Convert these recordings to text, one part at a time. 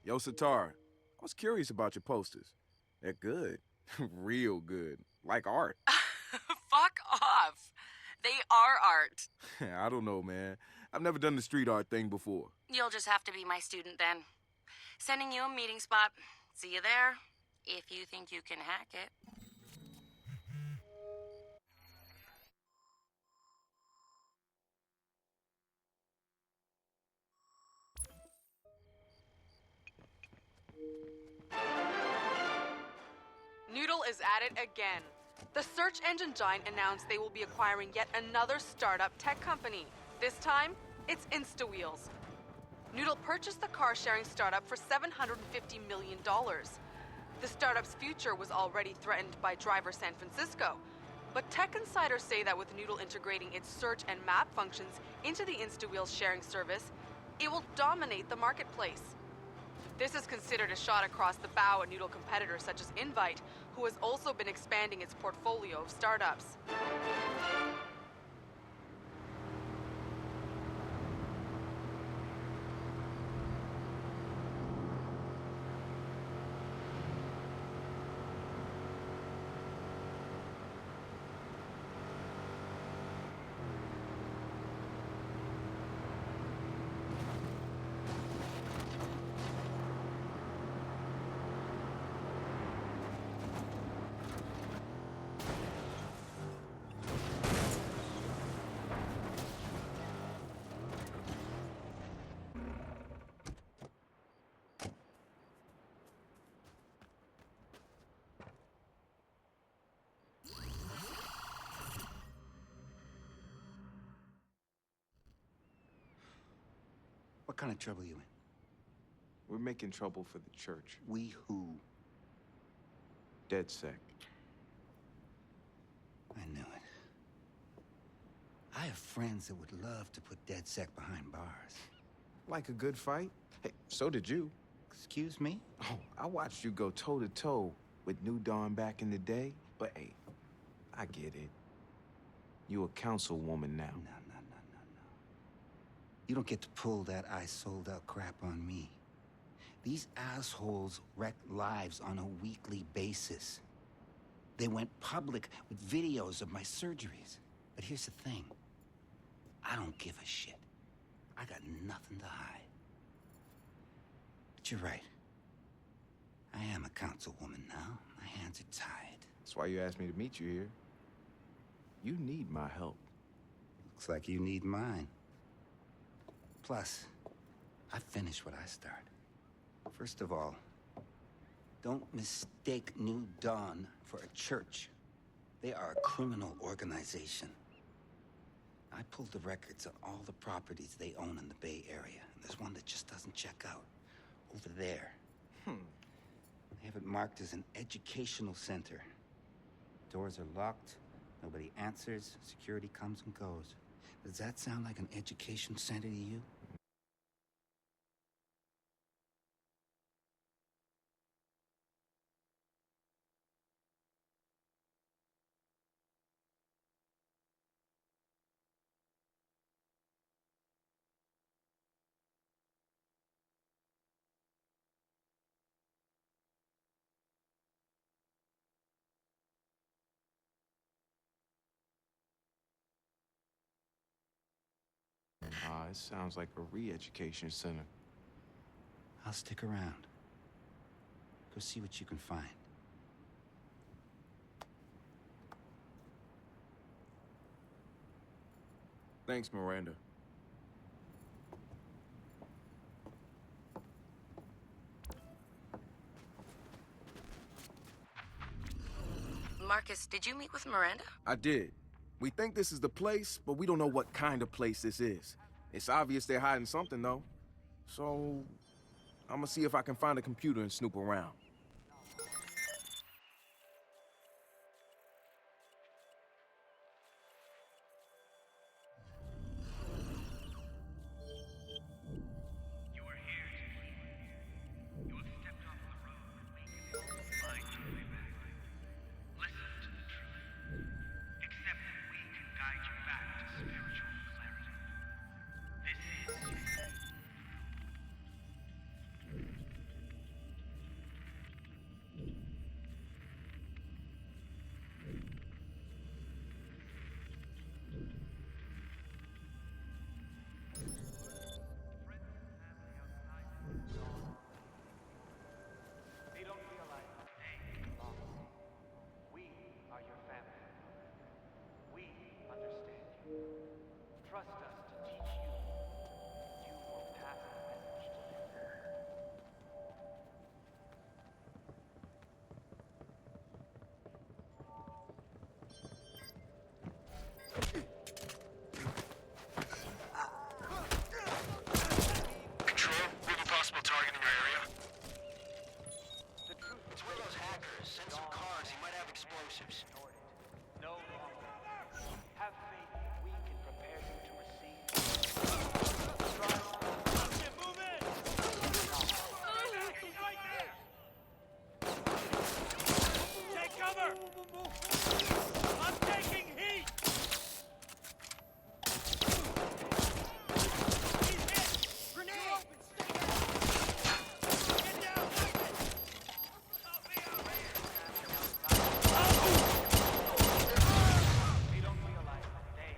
Yo, Satar, I was curious about your posters. They're good. Real good. Like art. Fuck off. They are art. I don't know, man. I've never done the street art thing before. You'll just have to be my student then. Sending you a meeting spot. See you there, if you think you can hack it. Noodle is at it again. The search engine giant announced they will be acquiring yet another startup tech company. This time, it's InstaWheels. Noodle purchased the car-sharing startup for $750 million. The startup's future was already threatened by Driver San Francisco, but tech insiders say that with Noodle integrating its search and map functions into the InstaWheels sharing service, it will dominate the marketplace. This is considered a shot across the bow at Noodle competitors such as Invite, who has also been expanding its portfolio of startups. What kind of trouble you in? We're making trouble for the church. We who? DedSec. I knew it. I have friends that would love to put DedSec behind bars. Like a good fight? Hey, so did you. Excuse me? Oh, I watched you go toe-to-toe with New Dawn back in the day. But hey, I get it. You a councilwoman now. No. You don't get to pull that I sold out crap on me. These assholes wreck lives on a weekly basis. They went public with videos of my surgeries. But here's the thing. I don't give a shit. I got nothing to hide. But you're right. I am a councilwoman now. My hands are tied. That's why you asked me to meet you here. You need my help. Looks like you need mine. Plus, I finished what I started. First of all, don't mistake New Dawn for a church. They are a criminal organization. I pulled the records on all the properties they own in the Bay Area, and there's one that just doesn't check out. Over there. They have it marked as an educational center. Doors are locked, nobody answers, security comes and goes. Does that sound like an education center to you? It sounds like a re-education center. I'll stick around. Go see what you can find. Thanks, Miranda. Marcus, did you meet with Miranda? I did. We think this is the place, but we don't know what kind of place this is. It's obvious they're hiding something, though. So, I'm gonna see if I can find a computer and snoop around. You are here to You have stepped off the road that makes it blind to the way back. Listen to the truth. Accept that we can guide you back to spiritual clarity. This is Trust us to teach you. You will pass the message to them. Control, we have a possible target in your area. The truth It's one of those hackers. Send some cars, he might have explosives. ignored it. No longer. Have faith we can prepare you to receive. Move in! Right there! Take cover! I'm taking heat! He's hit! Grenade! Get down! Help me out! We don't realize that they...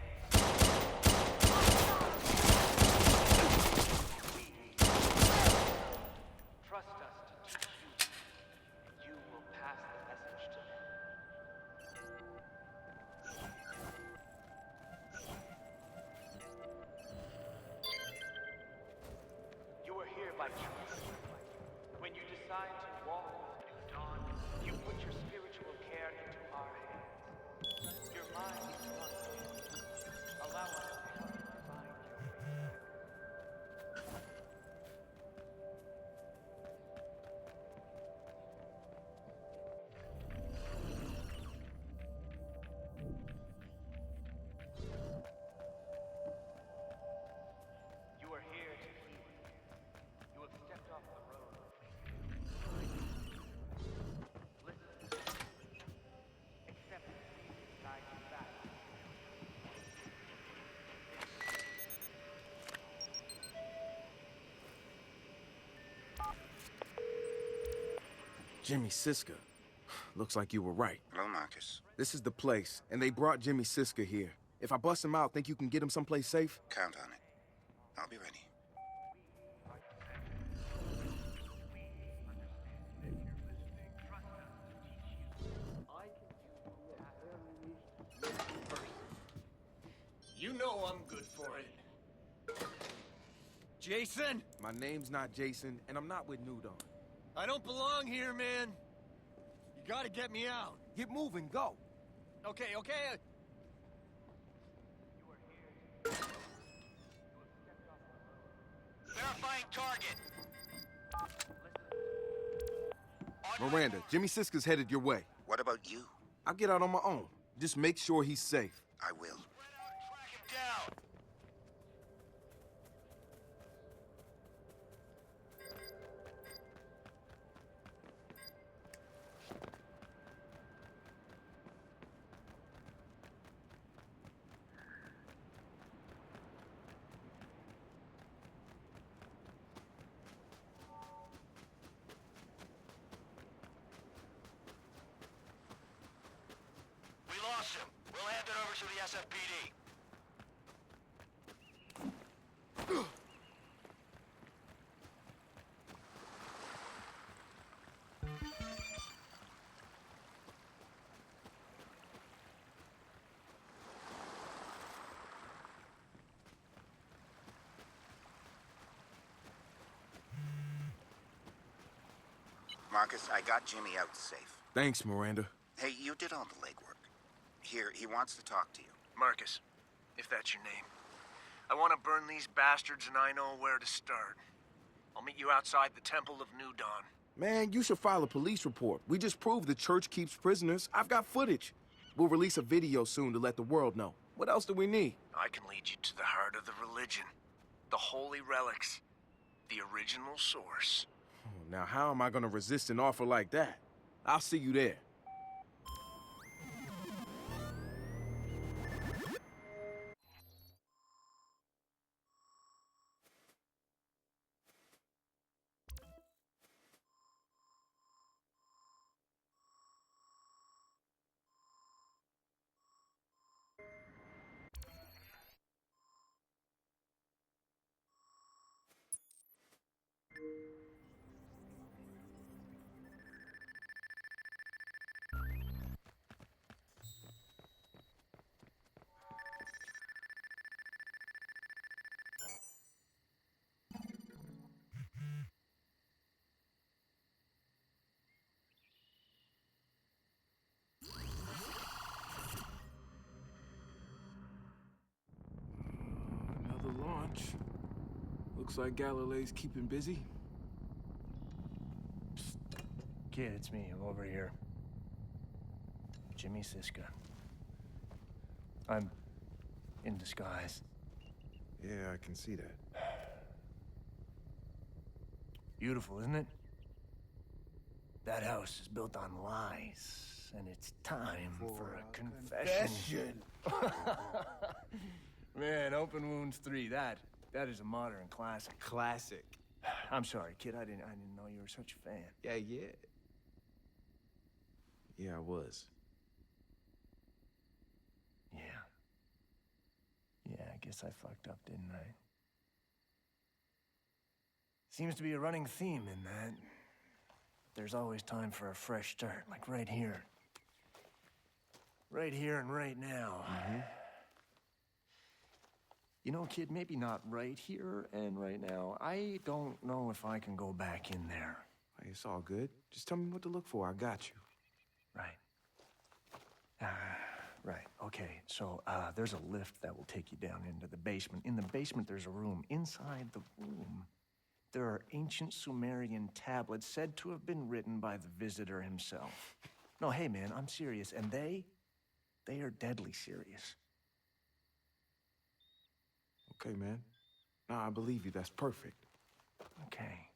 Trust us to teach you, and you will pass the message to them. You are here by choice. When you decide to walk with New Dawn, you put your spiritual care into our hands. Your mind is lost. Allow us to help you find your way back. You are here to heal. You have stepped off the road. Listen. Accept that we will guide you back. Jimmy Siska. Looks like you were right. Hello, Marcus. This is the place, and they brought Jimmy Siska here. If I bust him out, think you can get him someplace safe? Count on it. I'll be ready. You know I'm good for it. Jason! My name's not Jason, and I'm not with New Dawn. I don't belong here, man. You gotta get me out. Get moving, go. Okay. Verifying target. Miranda, Jimmy Siska's headed your way. What about you? I'll get out on my own. Just make sure he's safe. I will. Track him down. We lost him. We'll hand it over to the SFPD. Marcus, I got Jimmy out safe. Thanks, Miranda. Hey, you did all the legwork. Here, he wants to talk to you. Marcus, if that's your name. I want to burn these bastards and I know where to start. I'll meet you outside the Temple of New Dawn. Man, you should file a police report. We just proved the church keeps prisoners. I've got footage. We'll release a video soon to let the world know. What else do we need? I can lead you to the heart of the religion. The holy relics. The original source. Now, how am I gonna resist an offer like that? I'll see you there. launch. Looks like Galilee's keeping busy. Kid, it's me. I'm over here. Jimmy Siska. I'm in disguise. Yeah, I can see that. Beautiful, isn't it? That house is built on lies, and it's time for a confession. Man, Open Wounds 3, that is a modern classic. Classic. I'm sorry, kid. I didn't know you were such a fan. Yeah. Yeah, I was. Yeah. Yeah, I guess I fucked up, didn't I? Seems to be a running theme in that. There's always time for a fresh start, like right here. Right here and right now. You know, kid, maybe not right here and right now. I don't know if I can go back in there. Hey, it's all good. Just tell me what to look for. I got you. Right. Right. Okay, so there's a lift that will take you down into the basement. In the basement, there's a room. Inside the room, there are ancient Sumerian tablets said to have been written by the visitor himself. No, hey, man, I'm serious. And they are deadly serious. Okay, man. Nah, I believe you. That's perfect. Okay.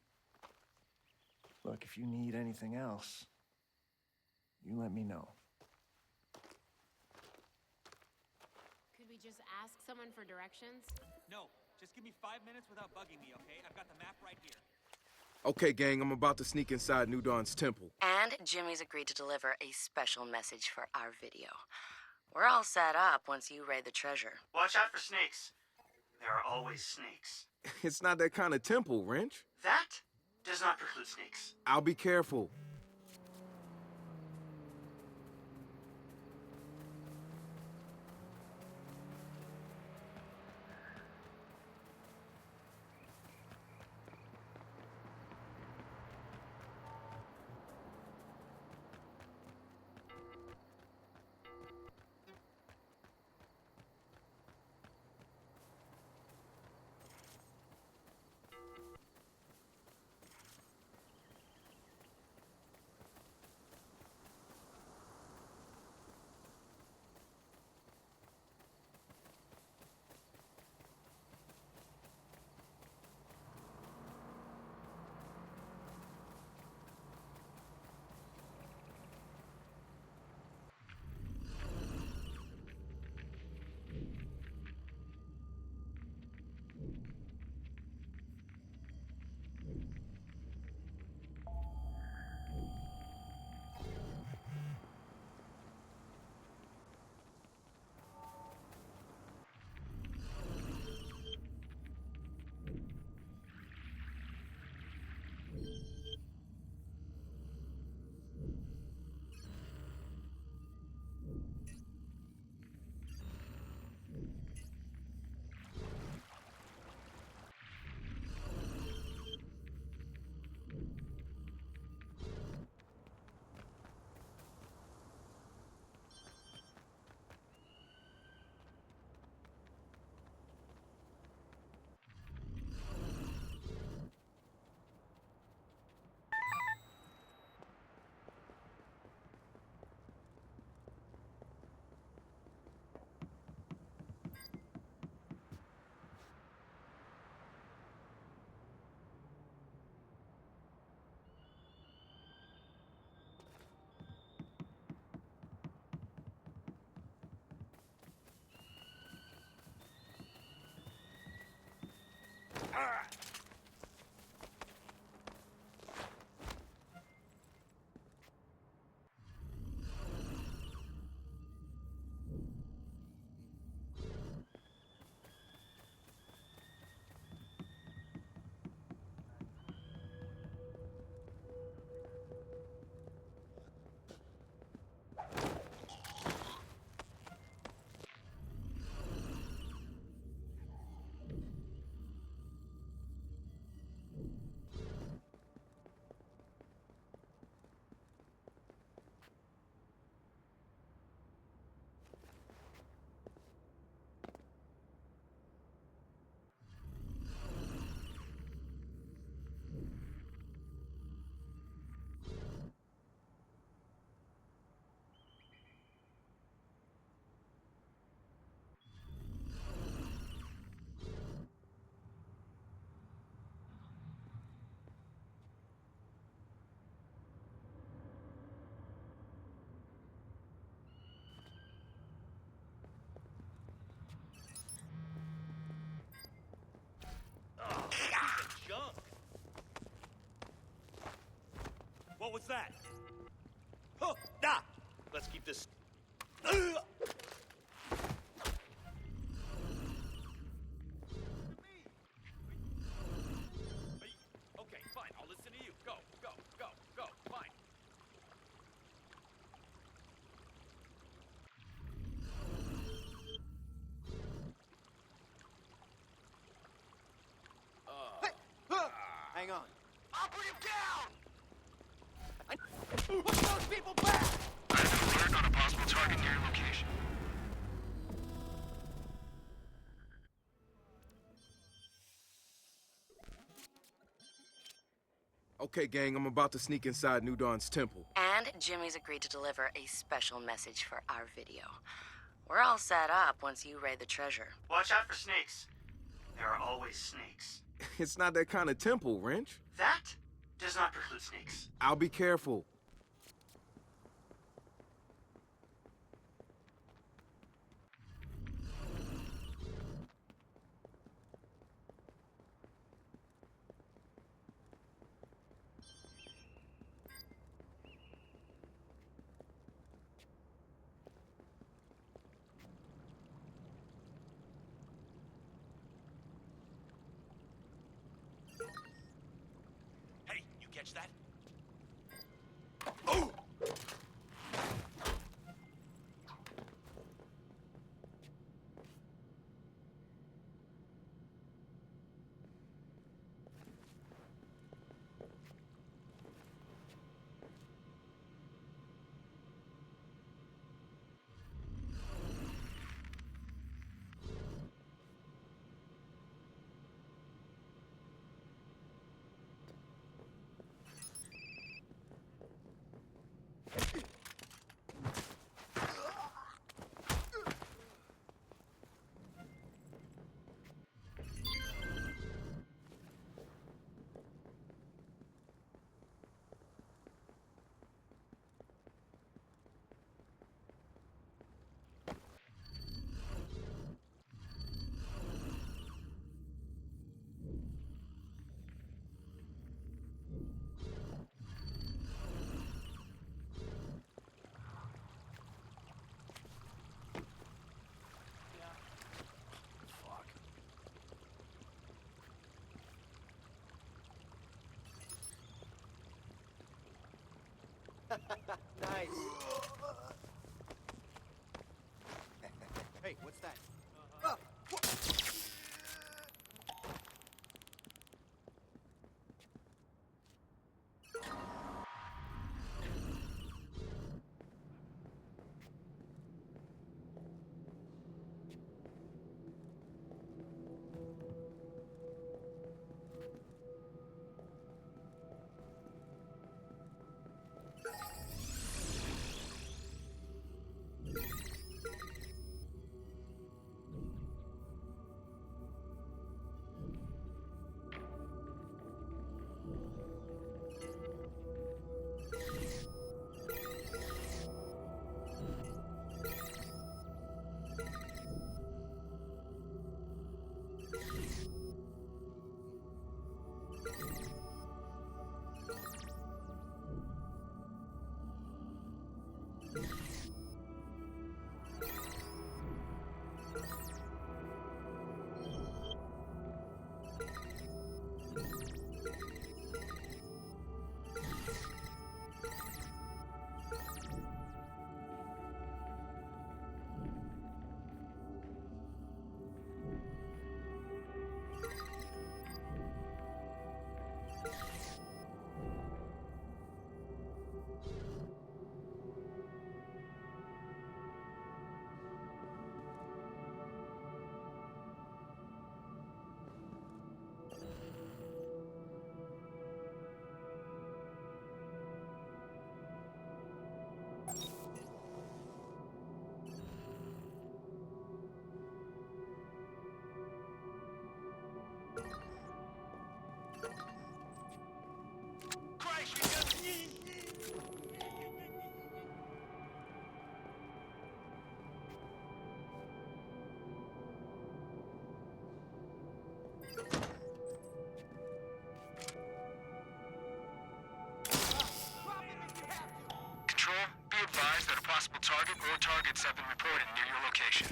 Look, if you need anything else, you let me know. Could we just ask someone for directions? No, just give me 5 minutes without bugging me, okay? I've got the map right here. Okay, gang, I'm about to sneak inside New Dawn's temple. And Jimmy's agreed to deliver a special message for our video. We're all set up once you raid the treasure. Watch out for snakes. There are always snakes. It's not that kind of temple, Wrench. That does not preclude snakes. I'll be careful. What was that? Huh, nah! Let's keep this... Okay, fine. I'll listen to you. Go, go, go, go. Fine. Hang on. I'll bring him down! Put those people back! I have an alert on a possible target near your location. Okay, gang, I'm about to sneak inside New Dawn's temple. And Jimmy's agreed to deliver a special message for our video. We're all set up once you raid the treasure. Watch out for snakes. There are always snakes. It's not that kind of temple, Wrench. That does not preclude snakes. I'll be careful. Hey, you catch that? Nice. Hey, what's that? target or targets have been reported near your location.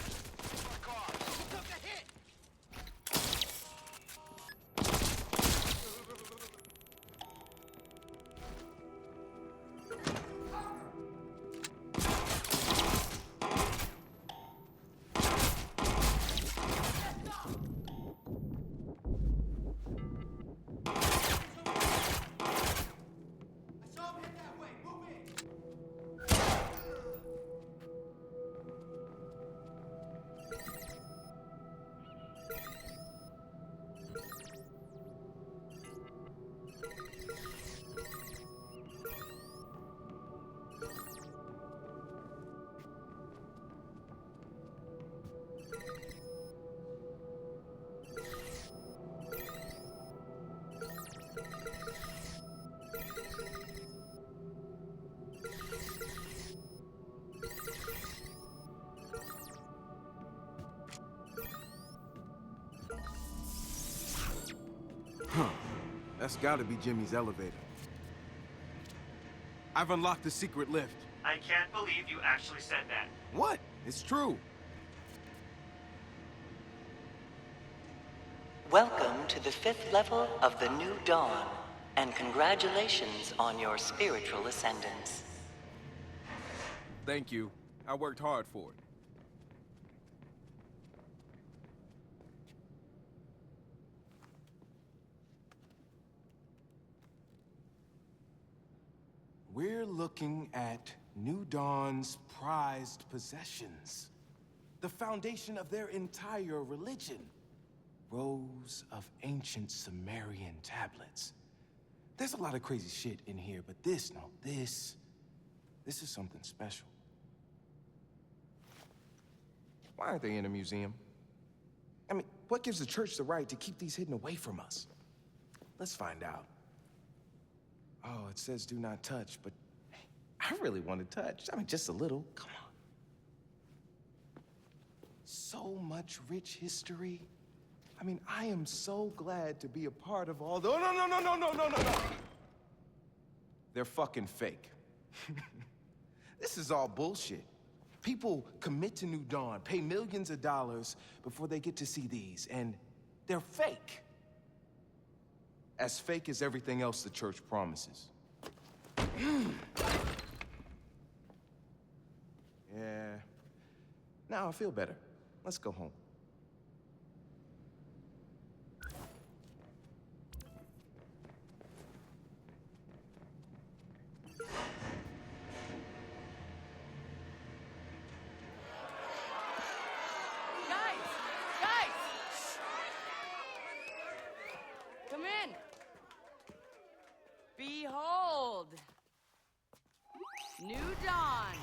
That's gotta be Jimmy's elevator. I've unlocked the secret lift. I can't believe you actually said that. What? It's true. Welcome to the 5th level of the New Dawn, and congratulations on your spiritual ascendance. Thank you. I worked hard for it. We're looking at New Dawn's prized possessions. The foundation of their entire religion. Rows of ancient Sumerian tablets. There's a lot of crazy shit in here, but this is something special. Why aren't they in a museum? I mean, what gives the church the right to keep these hidden away from us? Let's find out. Oh, it says do not touch, but I really want to touch. I mean, just a little. Come on. So much rich history. I mean, I am so glad to be a part of all the... No. They're fucking fake. This is all bullshit. People commit to New Dawn, pay millions of dollars before they get to see these, and they're fake. As fake as everything else the church promises. Yeah. Now I feel better. Let's go home. Guys! Come in! Behold! New Dawn!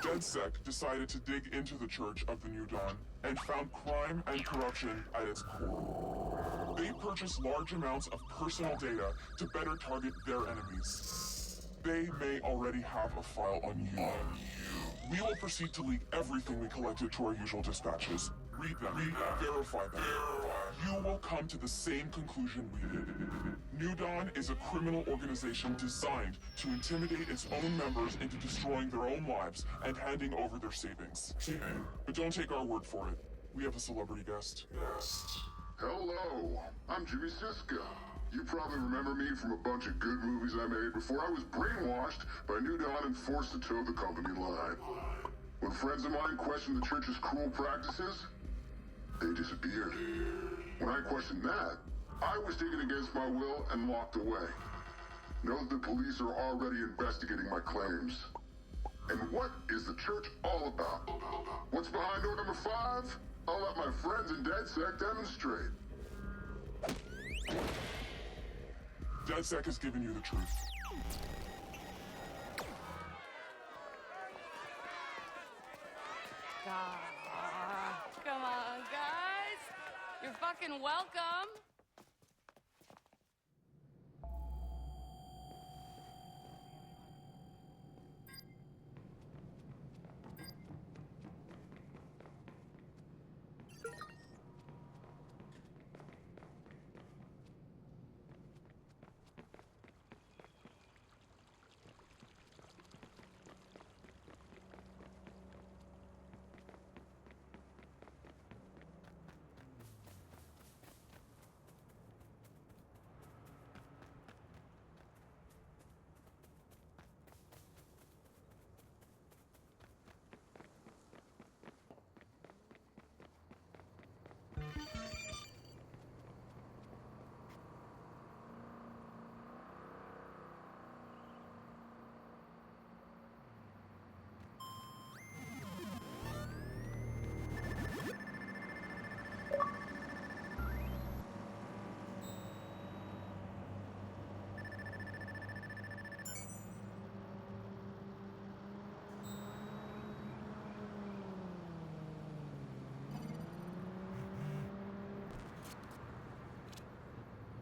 DedSec decided to dig into the Church of the New Dawn and found crime and corruption at its core. They purchased large amounts of personal data to better target their enemies. They may already have a file on you. We will proceed to leak everything we collected to our usual dispatches. Read them, verify them. You will come to the same conclusion we did. New Dawn is a criminal organization designed to intimidate its own members into destroying their own lives and handing over their savings. But don't take our word for it. We have a celebrity guest. Hello, I'm Jimmy Siska. You probably remember me from a bunch of good movies I made before I was brainwashed by New Dawn and forced to toe the company line. When friends of mine questioned the church's cruel practices, they disappeared. When I questioned that, I was taken against my will and locked away. Know the police are already investigating my claims. And what is the church all about? What's behind door number 5? I'll let my friends in DedSec demonstrate. DedSec has given you the truth. Come on, guys. You're fucking welcome.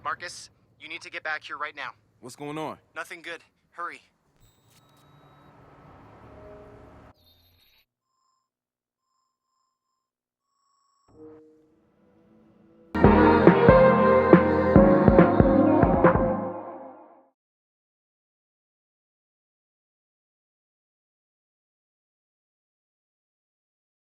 Marcus, you need to get back here right now. What's going on? Nothing good. Hurry.